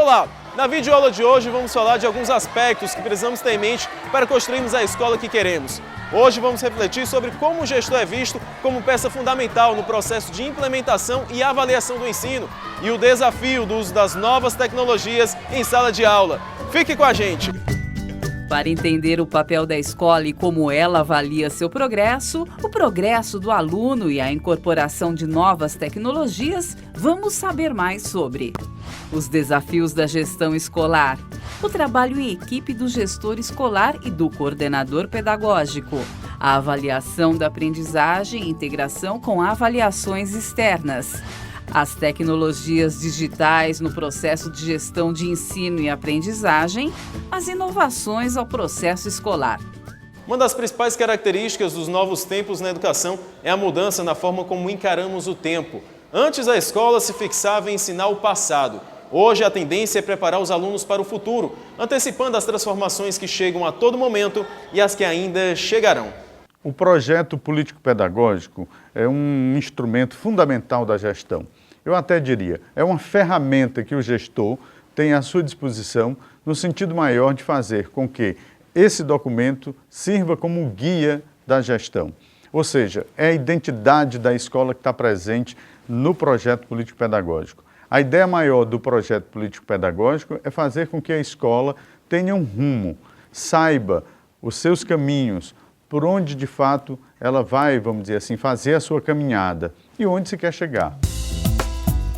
Olá! Na videoaula de hoje vamos falar de alguns aspectos que precisamos ter em mente para construirmos a escola que queremos. Hoje vamos refletir sobre como o gestor é visto como peça fundamental no processo de implementação e avaliação do ensino e o desafio do uso das novas tecnologias em sala de aula. Fique com a gente! Para entender o papel da escola e como ela avalia seu progresso, o progresso do aluno e a incorporação de novas tecnologias, vamos saber mais sobre os desafios da gestão escolar, o trabalho em equipe do gestor escolar e do coordenador pedagógico, a avaliação da aprendizagem e integração com avaliações externas, as tecnologias digitais no processo de gestão de ensino e aprendizagem, as inovações ao processo escolar. Uma das principais características dos novos tempos na educação é a mudança na forma como encaramos o tempo. Antes, a escola se fixava em ensinar o passado. Hoje, a tendência é preparar os alunos para o futuro, antecipando as transformações que chegam a todo momento e as que ainda chegarão. O projeto político-pedagógico é um instrumento fundamental da gestão. Eu até diria, é uma ferramenta que o gestor tem à sua disposição no sentido maior de fazer com que esse documento sirva como um guia da gestão. Ou seja, é a identidade da escola que está presente no projeto político-pedagógico. A ideia maior do projeto político-pedagógico é fazer com que a escola tenha um rumo, saiba os seus caminhos, por onde de fato ela vai, vamos dizer assim, fazer a sua caminhada e onde se quer chegar.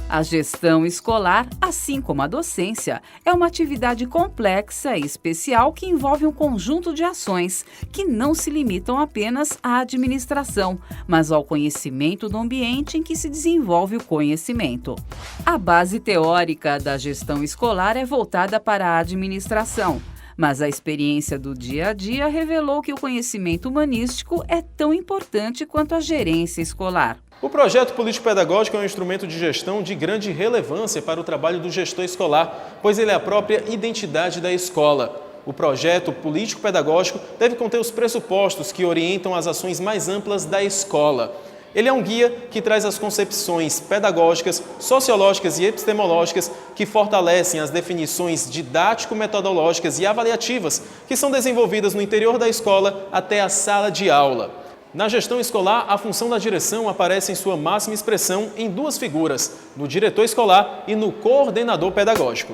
A gestão escolar, assim como a docência, é uma atividade complexa e especial que envolve um conjunto de ações que não se limitam apenas à administração, mas ao conhecimento do ambiente em que se desenvolve o conhecimento. A base teórica da gestão escolar é voltada para a administração, mas a experiência do dia a dia revelou que o conhecimento humanístico é tão importante quanto a gerência escolar. O projeto político-pedagógico é um instrumento de gestão de grande relevância para o trabalho do gestor escolar, pois ele é a própria identidade da escola. O projeto político-pedagógico deve conter os pressupostos que orientam as ações mais amplas da escola. Ele é um guia que traz as concepções pedagógicas, sociológicas e epistemológicas que fortalecem as definições didático-metodológicas e avaliativas que são desenvolvidas no interior da escola até a sala de aula. Na gestão escolar, a função da direção aparece em sua máxima expressão em duas figuras, no diretor escolar e no coordenador pedagógico.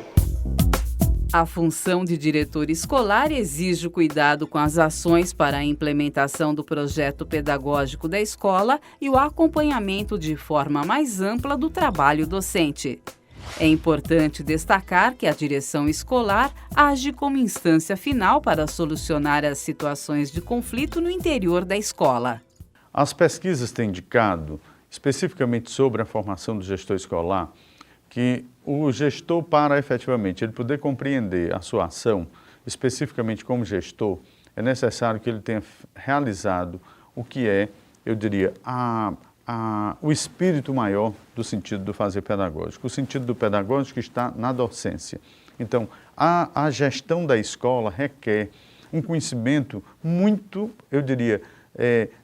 A função de diretor escolar exige o cuidado com as ações para a implementação do projeto pedagógico da escola e o acompanhamento de forma mais ampla do trabalho docente. É importante destacar que a direção escolar age como instância final para solucionar as situações de conflito no interior da escola. As pesquisas têm indicado, especificamente sobre a formação do gestor escolar, que o gestor, para efetivamente ele poder compreender a sua ação, especificamente como gestor, é necessário que ele tenha realizado o que é, eu diria, o espírito maior do sentido do fazer pedagógico. O sentido do pedagógico está na docência. Então, a gestão da escola requer um conhecimento muito, eu diria,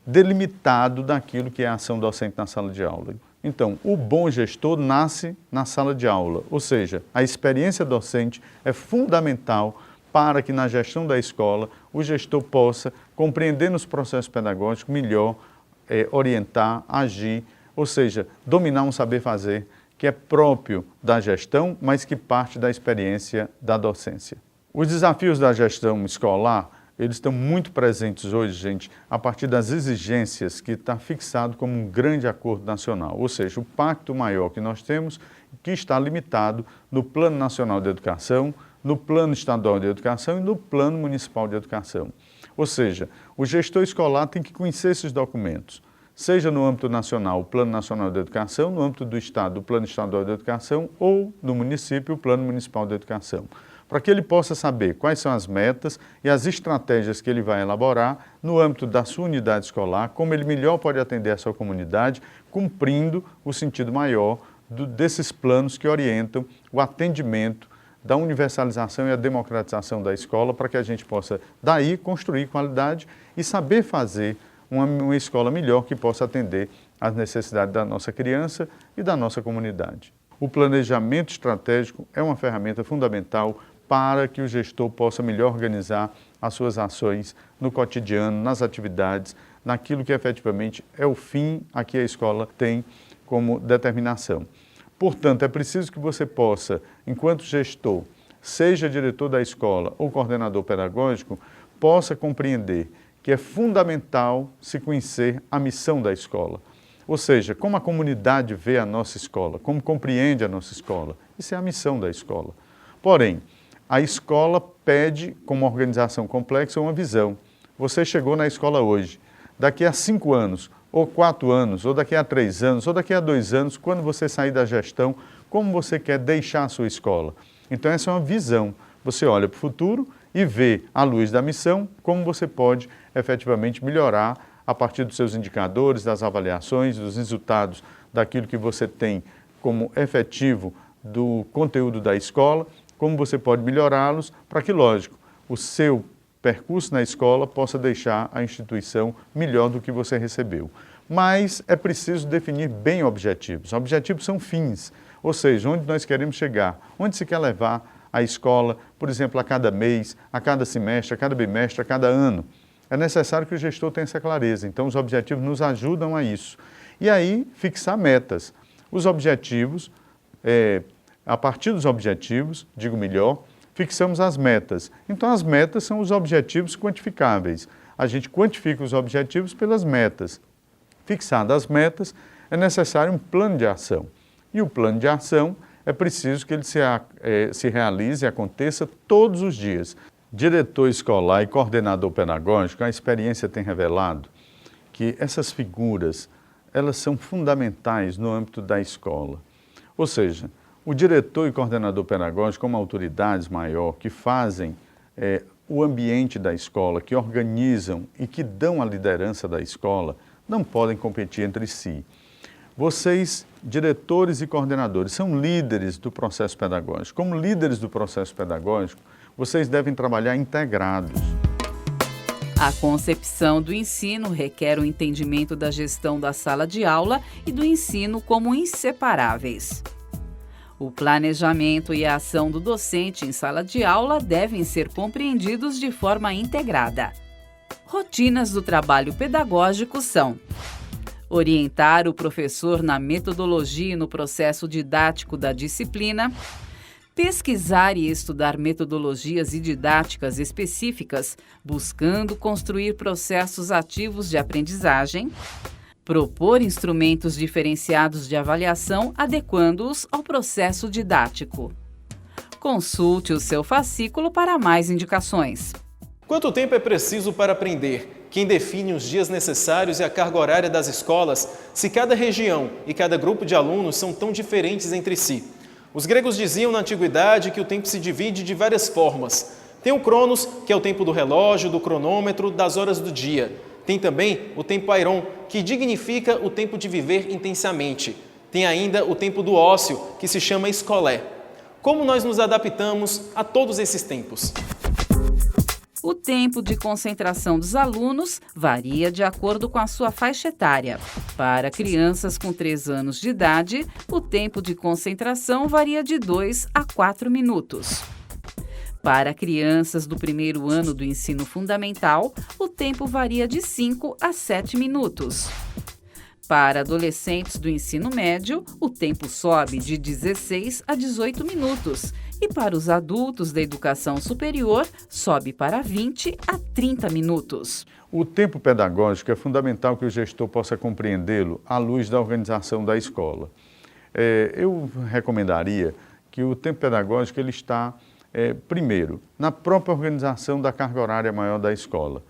delimitado daquilo que é a ação docente na sala de aula. Então, o bom gestor nasce na sala de aula, ou seja, a experiência docente é fundamental para que na gestão da escola o gestor possa, compreender nos processos pedagógicos melhor, orientar, agir, ou seja, dominar um saber fazer que é próprio da gestão, mas que parte da experiência da docência. Os desafios da gestão escolar, eles estão muito presentes hoje, gente, a partir das exigências que está fixado como um grande acordo nacional, ou seja, o pacto maior que nós temos, que está limitado no Plano Nacional de Educação, no Plano Estadual de Educação e no Plano Municipal de Educação. Ou seja, o gestor escolar tem que conhecer esses documentos, seja no âmbito nacional, o Plano Nacional de Educação, no âmbito do Estado, o Plano Estadual de Educação ou no município, o Plano Municipal de Educação, para que ele possa saber quais são as metas e as estratégias que ele vai elaborar no âmbito da sua unidade escolar, como ele melhor pode atender a sua comunidade, cumprindo o sentido maior desses planos que orientam o atendimento da universalização e a democratização da escola para que a gente possa, daí, construir qualidade e saber fazer uma escola melhor que possa atender às necessidades da nossa criança e da nossa comunidade. O planejamento estratégico é uma ferramenta fundamental para que o gestor possa melhor organizar as suas ações no cotidiano, nas atividades, naquilo que efetivamente é o fim a que a escola tem como determinação. Portanto, é preciso que você possa, enquanto gestor, seja diretor da escola ou coordenador pedagógico, possa compreender que é fundamental se conhecer a missão da escola. Ou seja, como a comunidade vê a nossa escola, como compreende a nossa escola. Isso é a missão da escola. Porém, a escola pede, como organização complexa, uma visão. Você chegou na escola hoje. Daqui a 5 anos, ou 4 anos, ou daqui a 3 anos, ou daqui a 2 anos, quando você sair da gestão, como você quer deixar a sua escola? Então essa é uma visão. Você olha para o futuro e vê, à luz da missão, como você pode efetivamente melhorar a partir dos seus indicadores, das avaliações, dos resultados daquilo que você tem como efetivo do conteúdo da escola, como você pode melhorá-los para que, lógico, o seu percurso na escola possa deixar a instituição melhor do que você recebeu. Mas é preciso definir bem objetivos. Objetivos são fins, ou seja, onde nós queremos chegar, onde se quer levar a escola, por exemplo, a cada mês, a cada semestre, a cada bimestre, a cada ano. É necessário que o gestor tenha essa clareza, então os objetivos nos ajudam a isso. E aí, fixar metas. Os objetivos, a partir dos objetivos, digo melhor, fixamos as metas. Então as metas são os objetivos quantificáveis. A gente quantifica os objetivos pelas metas. Fixadas as metas, é necessário um plano de ação. E o plano de ação é preciso que ele se realize e aconteça todos os dias. Diretor escolar e coordenador pedagógico, a experiência tem revelado que essas figuras, elas são fundamentais no âmbito da escola. Ou seja, o diretor e coordenador pedagógico, como autoridades maior, que fazem o ambiente da escola, que organizam e que dão a liderança da escola, não podem competir entre si. Vocês, diretores e coordenadores, são líderes do processo pedagógico. Como líderes do processo pedagógico, vocês devem trabalhar integrados. A concepção do ensino requer o entendimento da gestão da sala de aula e do ensino como inseparáveis. O planejamento e a ação do docente em sala de aula devem ser compreendidos de forma integrada. Rotinas do trabalho pedagógico são: orientar o professor na metodologia e no processo didático da disciplina, pesquisar e estudar metodologias e didáticas específicas, buscando construir processos ativos de aprendizagem, propor instrumentos diferenciados de avaliação, adequando-os ao processo didático. Consulte o seu fascículo para mais indicações. Quanto tempo é preciso para aprender? Quem define os dias necessários e a carga horária das escolas, se cada região e cada grupo de alunos são tão diferentes entre si? Os gregos diziam na antiguidade que o tempo se divide de várias formas. Tem o Cronos, que é o tempo do relógio, do cronômetro, das horas do dia. Tem também o tempo Airon, que dignifica o tempo de viver intensamente. Tem ainda o tempo do ócio, que se chama escolé. Como nós nos adaptamos a todos esses tempos? O tempo de concentração dos alunos varia de acordo com a sua faixa etária. Para crianças com 3 anos de idade, o tempo de concentração varia de 2 a 4 minutos. Para crianças do primeiro ano do ensino fundamental, o tempo varia de 5 a 7 minutos. Para adolescentes do ensino médio, o tempo sobe de 16 a 18 minutos. E para os adultos da educação superior, sobe para 20 a 30 minutos. O tempo pedagógico é fundamental que o gestor possa compreendê-lo à luz da organização da escola. Eu recomendaria que o tempo pedagógico ele está, primeiro, na própria organização da carga horária maior da escola.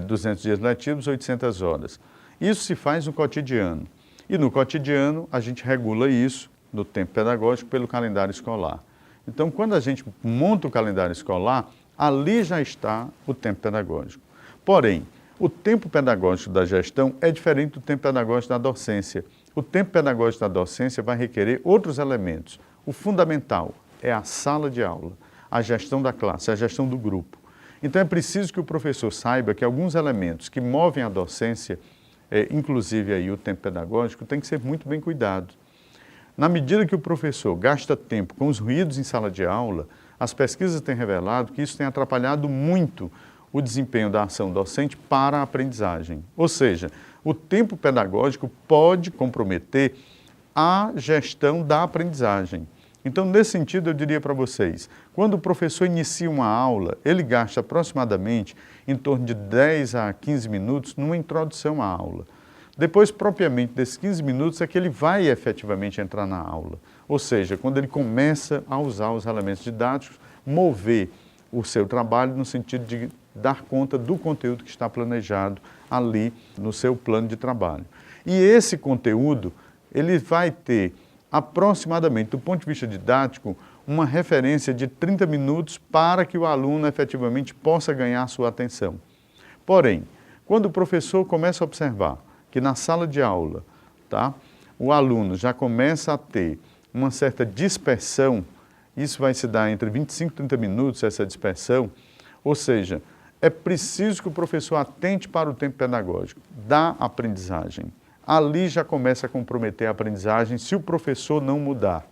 200 dias letivos, 800 horas. Isso se faz no cotidiano. E no cotidiano, a gente regula isso, no tempo pedagógico, pelo calendário escolar. Então, quando a gente monta o calendário escolar, ali já está o tempo pedagógico. Porém, o tempo pedagógico da gestão é diferente do tempo pedagógico da docência. O tempo pedagógico da docência vai requerer outros elementos. O fundamental é a sala de aula, a gestão da classe, a gestão do grupo. Então, é preciso que o professor saiba que alguns elementos que movem a docência, inclusive aí o tempo pedagógico, tem que ser muito bem cuidado. Na medida que o professor gasta tempo com os ruídos em sala de aula, as pesquisas têm revelado que isso tem atrapalhado muito o desempenho da ação docente para a aprendizagem. Ou seja, o tempo pedagógico pode comprometer a gestão da aprendizagem. Então, nesse sentido, eu diria para vocês, quando o professor inicia uma aula, ele gasta aproximadamente em torno de 10 a 15 minutos numa introdução à aula. Depois, propriamente, desses 15 minutos é que ele vai efetivamente entrar na aula. Ou seja, quando ele começa a usar os elementos didáticos, mover o seu trabalho no sentido de dar conta do conteúdo que está planejado ali no seu plano de trabalho. E esse conteúdo, ele vai ter aproximadamente, do ponto de vista didático, uma referência de 30 minutos para que o aluno efetivamente possa ganhar sua atenção. Porém, quando o professor começa a observar que na sala de aula, o aluno já começa a ter uma certa dispersão, isso vai se dar entre 25 e 30 minutos, essa dispersão, ou seja, é preciso que o professor atente para o tempo pedagógico da aprendizagem. Ali já começa a comprometer a aprendizagem se o professor não mudar.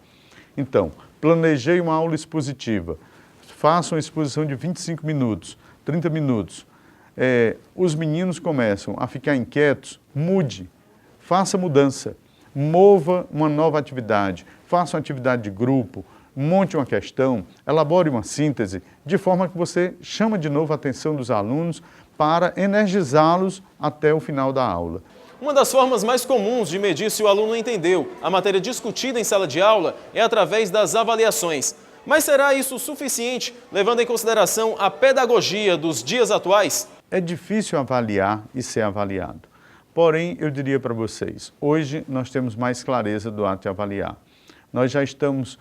Então, planejei uma aula expositiva, faça uma exposição de 25 minutos, 30 minutos. Os meninos começam a ficar inquietos, mude, faça mudança, mova uma nova atividade, faça uma atividade de grupo, monte uma questão, elabore uma síntese, de forma que você chama de novo a atenção dos alunos para energizá-los até o final da aula. Uma das formas mais comuns de medir se o aluno entendeu a matéria discutida em sala de aula é através das avaliações. Mas será isso suficiente, levando em consideração a pedagogia dos dias atuais? É difícil avaliar e ser avaliado. Porém, eu diria para vocês, hoje nós temos mais clareza do ato de avaliar. Nós já estamos,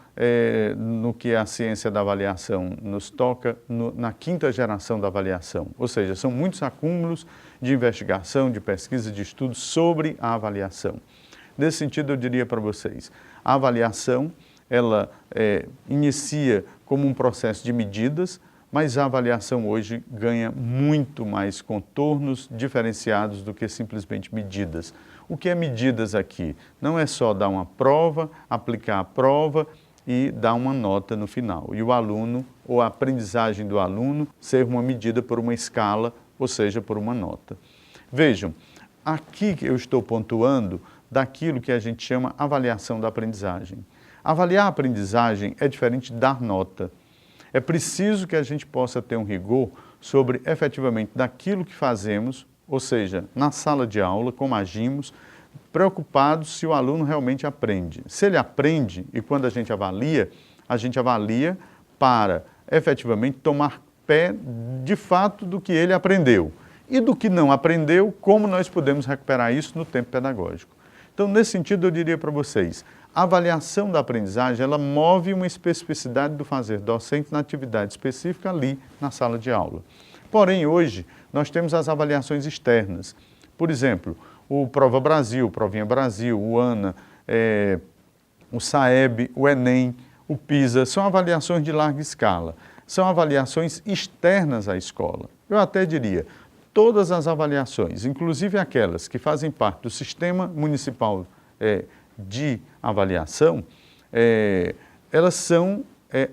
no que a ciência da avaliação nos toca, na 5ª geração da avaliação. Ou seja, são muitos acúmulos de investigação, de pesquisa, de estudos sobre a avaliação. Nesse sentido, eu diria para vocês, a avaliação, ela inicia como um processo de medidas, mas a avaliação hoje ganha muito mais contornos diferenciados do que simplesmente medidas. O que é medidas aqui? Não é só dar uma prova, aplicar a prova e dar uma nota no final. E o aluno, ou a aprendizagem do aluno, ser uma medida por uma escala, ou seja, por uma nota. Vejam, aqui eu estou pontuando daquilo que a gente chama avaliação da aprendizagem. Avaliar a aprendizagem é diferente de dar nota. É preciso que a gente possa ter um rigor sobre, efetivamente, daquilo que fazemos, ou seja, na sala de aula, como agimos, preocupados se o aluno realmente aprende. Se ele aprende, e quando a gente avalia para, efetivamente, tomar pé, de fato, do que ele aprendeu. E do que não aprendeu, como nós podemos recuperar isso no tempo pedagógico. Então, nesse sentido, eu diria para vocês, a avaliação da aprendizagem, ela move uma especificidade do fazer docente na atividade específica ali na sala de aula. Porém, hoje, nós temos as avaliações externas. Por exemplo, o Prova Brasil, o Provinha Brasil, o ANA, o SAEB, o Enem, o PISA, são avaliações de larga escala. São avaliações externas à escola. Eu até diria, todas as avaliações, inclusive aquelas que fazem parte do Sistema Municipal de Avaliação, elas são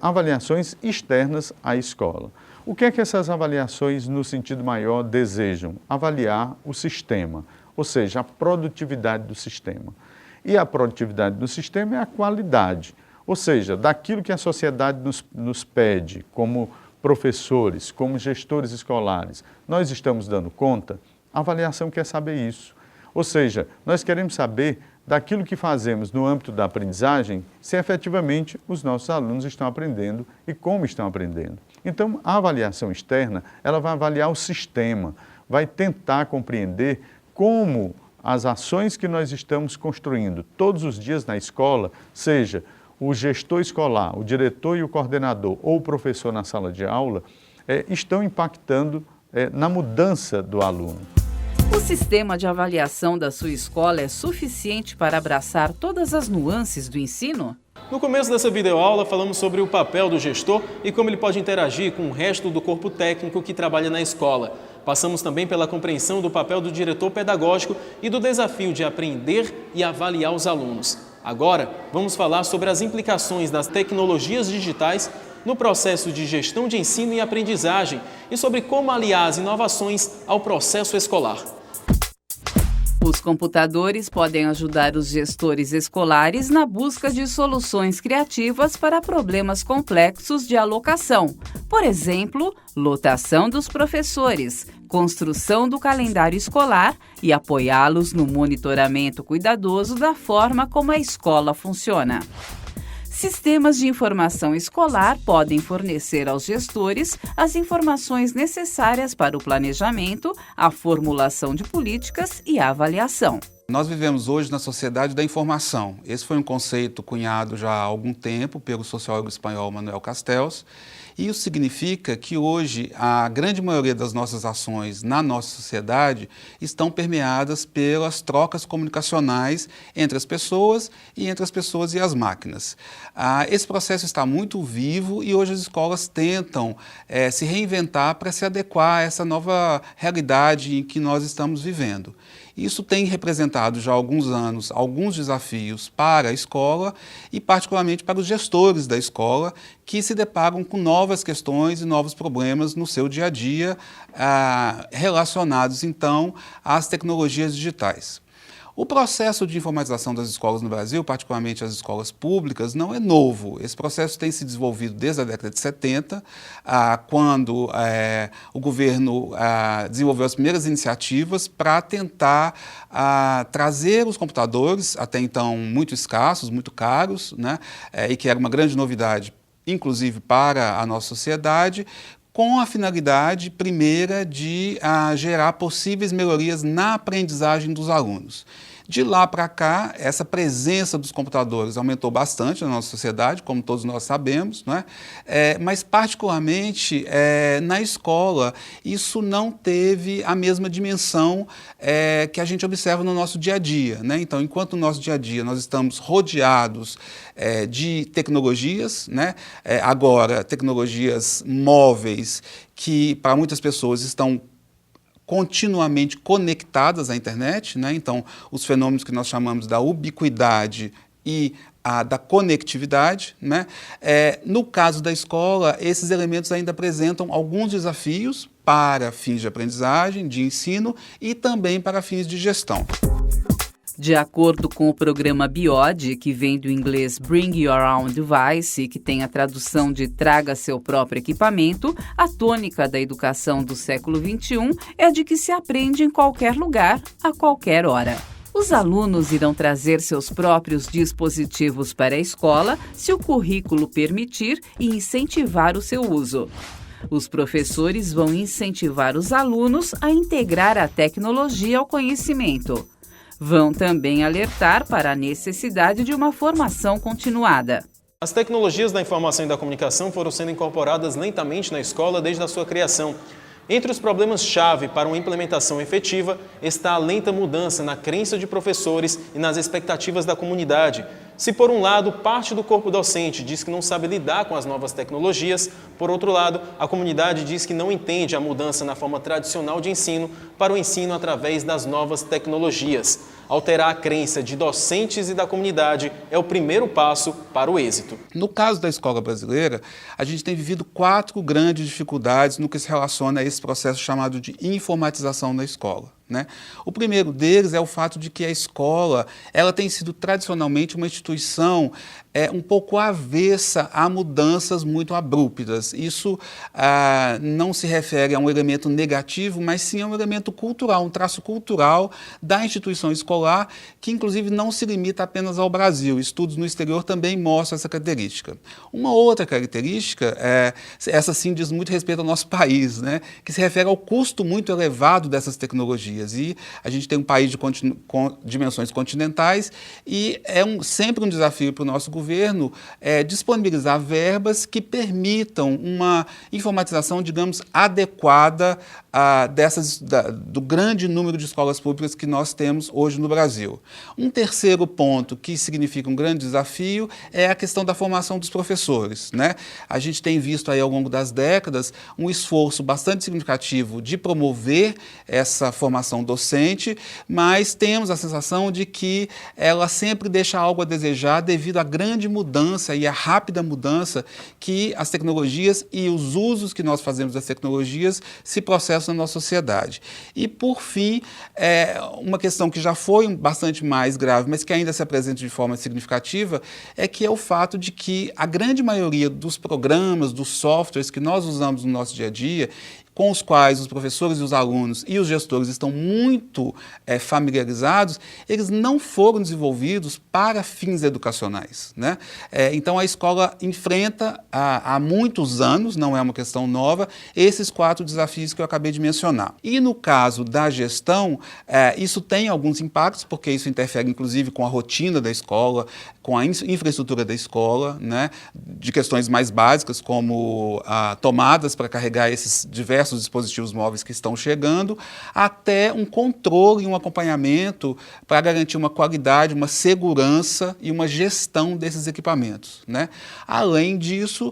avaliações externas à escola. O que é que essas avaliações, no sentido maior, desejam? Avaliar o sistema, ou seja, a produtividade do sistema. E a produtividade do sistema é a qualidade, ou seja, daquilo que a sociedade nos pede, como professores, como gestores escolares. Nós estamos dando conta? A avaliação quer saber isso. Ou seja, nós queremos saber daquilo que fazemos no âmbito da aprendizagem, se efetivamente os nossos alunos estão aprendendo e como estão aprendendo. Então, a avaliação externa, ela vai avaliar o sistema, vai tentar compreender como as ações que nós estamos construindo todos os dias na escola, seja o gestor escolar, o diretor e o coordenador ou o professor na sala de aula, estão impactando na mudança do aluno. O sistema de avaliação da sua escola é suficiente para abraçar todas as nuances do ensino? No começo dessa videoaula, falamos sobre o papel do gestor e como ele pode interagir com o resto do corpo técnico que trabalha na escola. Passamos também pela compreensão do papel do diretor pedagógico e do desafio de aprender e avaliar os alunos. Agora, vamos falar sobre as implicações das tecnologias digitais no processo de gestão de ensino e aprendizagem e sobre como aliar as inovações ao processo escolar. Os computadores podem ajudar os gestores escolares na busca de soluções criativas para problemas complexos de alocação. Por exemplo, lotação dos professores, construção do calendário escolar e apoiá-los no monitoramento cuidadoso da forma como a escola funciona. Sistemas de informação escolar podem fornecer aos gestores as informações necessárias para o planejamento, a formulação de políticas e a avaliação. Nós vivemos hoje na sociedade da informação. Esse foi um conceito cunhado já há algum tempo pelo sociólogo espanhol Manuel Castells. E isso significa que hoje a grande maioria das nossas ações na nossa sociedade estão permeadas pelas trocas comunicacionais entre as pessoas e entre as pessoas e as máquinas. Esse processo está muito vivo e hoje as escolas tentam se reinventar para se adequar a essa nova realidade em que nós estamos vivendo. Isso tem representado já há alguns anos alguns desafios para a escola e particularmente para os gestores da escola que se deparam com novas questões e novos problemas no seu dia a dia relacionados então às tecnologias digitais. O processo de informatização das escolas no Brasil, particularmente as escolas públicas, não é novo. Esse processo tem se desenvolvido desde a década de 70, quando o governo desenvolveu as primeiras iniciativas para tentar trazer os computadores, até então muito escassos, muito caros, né, e que era uma grande novidade, inclusive para a nossa sociedade, com a finalidade primeira de gerar possíveis melhorias na aprendizagem dos alunos. De lá para cá, essa presença dos computadores aumentou bastante na nossa sociedade, como todos nós sabemos, né? Mas particularmente na escola, isso não teve a mesma dimensão que a gente observa no nosso dia a dia, né? Então, enquanto no nosso dia a dia nós estamos rodeados de tecnologias, né? Agora, tecnologias móveis que para muitas pessoas estão continuamente conectadas à internet, né? Então, os fenômenos que nós chamamos da ubiquidade e da conectividade, né? No caso da escola, esses elementos ainda apresentam alguns desafios para fins de aprendizagem, de ensino e também para fins de gestão. De acordo com o programa BIOD, que vem do inglês Bring Your Own Device, que tem a tradução de Traga Seu Próprio Equipamento, a tônica da educação do século XXI é a de que se aprende em qualquer lugar, a qualquer hora. Os alunos irão trazer seus próprios dispositivos para a escola, se o currículo permitir, e incentivar o seu uso. Os professores vão incentivar os alunos a integrar a tecnologia ao conhecimento. Vão também alertar para a necessidade de uma formação continuada. As tecnologias da informação e da comunicação foram sendo incorporadas lentamente na escola desde a sua criação. Entre os problemas-chave para uma implementação efetiva está a lenta mudança na crença de professores e nas expectativas da comunidade. Se, por um lado, parte do corpo docente diz que não sabe lidar com as novas tecnologias, por outro lado, a comunidade diz que não entende a mudança na forma tradicional de ensino para o ensino através das novas tecnologias. Alterar a crença de docentes e da comunidade é o primeiro passo para o êxito. No caso da escola brasileira, a gente tem vivido 4 grandes dificuldades no que se relaciona a esse processo chamado de informatização da escola, né? O primeiro deles é o fato de que a escola ela tem sido tradicionalmente uma instituição um pouco avessa a mudanças muito abruptas. Isso não se refere a um elemento negativo, mas sim a um elemento cultural, um traço cultural da instituição escolar, que inclusive não se limita apenas ao Brasil. Estudos no exterior também mostram essa característica. Uma outra característica, essa sim diz muito respeito ao nosso país, né, que se refere ao custo muito elevado dessas tecnologias. E a gente tem um país de dimensões continentais e sempre um desafio para o nosso governo disponibilizar verbas que permitam uma informatização, digamos, adequada do grande número de escolas públicas que nós temos hoje no Brasil. Um terceiro ponto que significa um grande desafio é a questão da formação dos professores, né? A gente tem visto aí ao longo das décadas um esforço bastante significativo de promover essa formação docente, mas temos a sensação de que ela sempre deixa algo a desejar devido à grande mudança e à rápida mudança que as tecnologias e os usos que nós fazemos das tecnologias se processam na nossa sociedade. E, por fim, uma questão que já foi bastante mais grave, mas que ainda se apresenta de forma significativa, é o fato de que a grande maioria dos programas, dos softwares que nós usamos no nosso dia a dia, com os quais os professores e os alunos e os gestores estão muito familiarizados, eles não foram desenvolvidos para fins educacionais, né? Então a escola enfrenta há muitos anos, não é uma questão nova, esses 4 desafios que eu acabei de mencionar. E no caso da gestão, isso tem alguns impactos, porque isso interfere inclusive com a rotina da escola, com a infraestrutura da escola, né? De questões mais básicas como tomadas para carregar esses diversos dispositivos móveis que estão chegando, até um controle e um acompanhamento para garantir uma qualidade, uma segurança e uma gestão desses equipamentos, né? Além disso,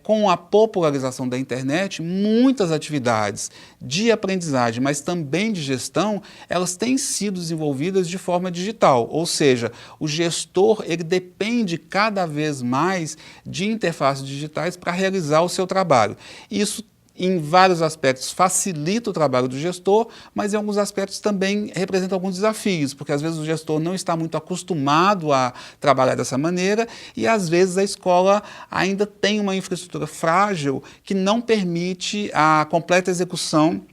com a popularização da internet, muitas atividades de aprendizagem, mas também de gestão, elas têm sido desenvolvidas de forma digital, ou seja, o gestor ele depende cada vez mais de interfaces digitais para realizar o seu trabalho. Isso em vários aspectos facilita o trabalho do gestor, mas em alguns aspectos também representa alguns desafios, porque às vezes o gestor não está muito acostumado a trabalhar dessa maneira e às vezes a escola ainda tem uma infraestrutura frágil que não permite a completa execução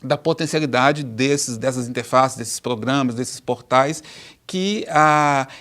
da potencialidade dessas interfaces, desses programas, desses portais que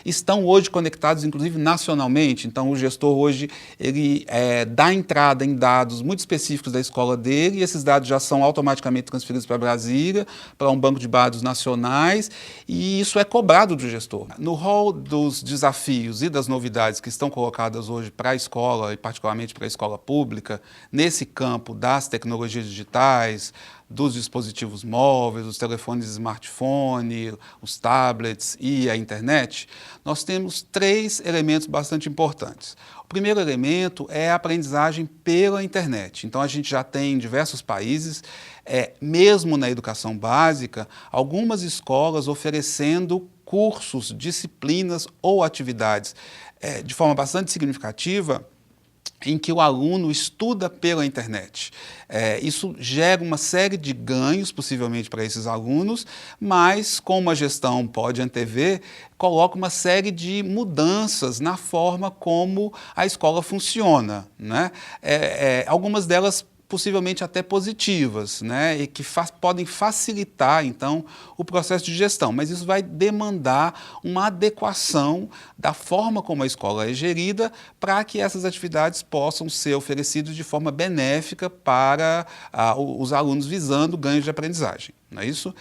estão hoje conectados, inclusive nacionalmente. Então, o gestor hoje ele dá entrada em dados muito específicos da escola dele e esses dados já são automaticamente transferidos para Brasília, para um banco de dados nacionais, e isso é cobrado do gestor. No rol dos desafios e das novidades que estão colocadas hoje para a escola, e particularmente para a escola pública, nesse campo das tecnologias digitais, dos dispositivos móveis, os telefones smartphone, os tablets e a internet, nós temos 3 elementos bastante importantes. O primeiro elemento é a aprendizagem pela internet. Então, a gente já tem em diversos países, mesmo na educação básica, algumas escolas oferecendo cursos, disciplinas ou atividades de forma bastante significativa, em que o aluno estuda pela internet. Isso gera uma série de ganhos, possivelmente, para esses alunos, mas, como a gestão pode antever, coloca uma série de mudanças na forma como a escola funciona, né? Algumas delas possivelmente até positivas, né, e que podem facilitar, então, o processo de gestão, mas isso vai demandar uma adequação da forma como a escola é gerida para que essas atividades possam ser oferecidas de forma benéfica para os alunos visando ganhos de aprendizagem. Não é isso?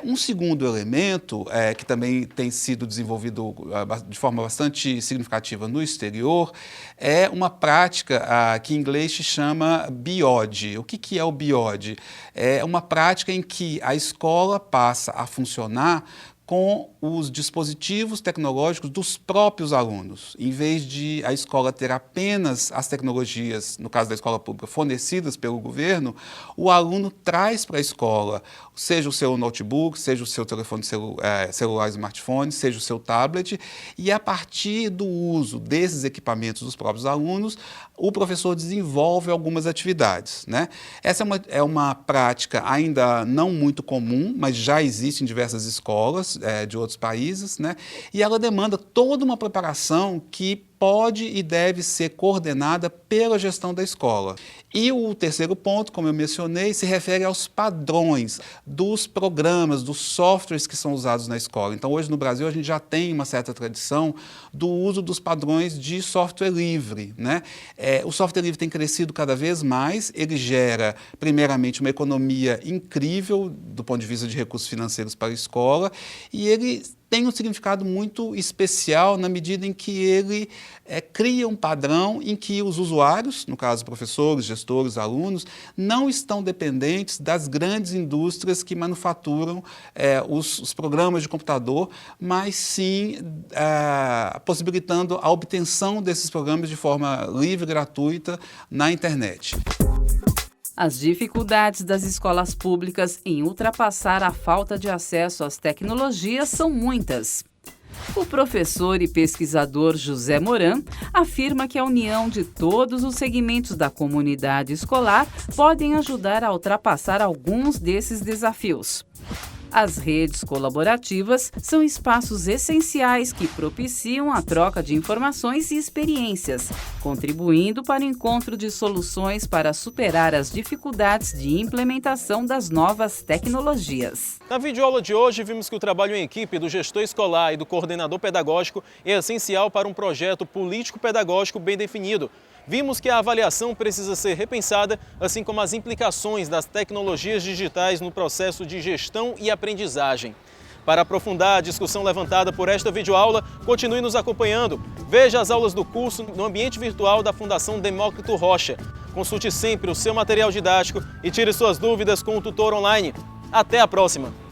Um segundo elemento que também tem sido desenvolvido de forma bastante significativa no exterior é uma prática que em inglês se chama BIOD. O que é o BIOD? É uma prática em que a escola passa a funcionar com os dispositivos tecnológicos dos próprios alunos. Em vez de a escola ter apenas as tecnologias, no caso da escola pública, fornecidas pelo governo, o aluno traz para a escola, seja o seu notebook, seja o seu telefone celular, smartphone, seja o seu tablet, e a partir do uso desses equipamentos dos próprios alunos, o professor desenvolve algumas atividades, né? Essa é uma prática ainda não muito comum, mas já existe em diversas escolas de outros países, né? E ela demanda toda uma preparação que pode e deve ser coordenada pela gestão da escola. E o terceiro ponto, como eu mencionei, se refere aos padrões dos programas, dos softwares que são usados na escola. Então, hoje no Brasil, a gente já tem uma certa tradição do uso dos padrões de software livre, né? O software livre tem crescido cada vez mais, ele gera, primeiramente, uma economia incrível do ponto de vista de recursos financeiros para a escola, e ele tem um significado muito especial na medida em que ele cria um padrão em que os usuários, no caso professores, gestores, alunos, não estão dependentes das grandes indústrias que manufaturam os programas de computador, mas sim possibilitando a obtenção desses programas de forma livre e gratuita na internet. As dificuldades das escolas públicas em ultrapassar a falta de acesso às tecnologias são muitas. O professor e pesquisador José Moran afirma que a união de todos os segmentos da comunidade escolar podem ajudar a ultrapassar alguns desses desafios. As redes colaborativas são espaços essenciais que propiciam a troca de informações e experiências, contribuindo para o encontro de soluções para superar as dificuldades de implementação das novas tecnologias. Na videoaula de hoje, vimos que o trabalho em equipe do gestor escolar e do coordenador pedagógico é essencial para um projeto político-pedagógico bem definido. Vimos que a avaliação precisa ser repensada, assim como as implicações das tecnologias digitais no processo de gestão e aprendizagem. Para aprofundar a discussão levantada por esta videoaula, continue nos acompanhando. Veja as aulas do curso no ambiente virtual da Fundação Demócrito Rocha. Consulte sempre o seu material didático e tire suas dúvidas com o tutor online. Até a próxima!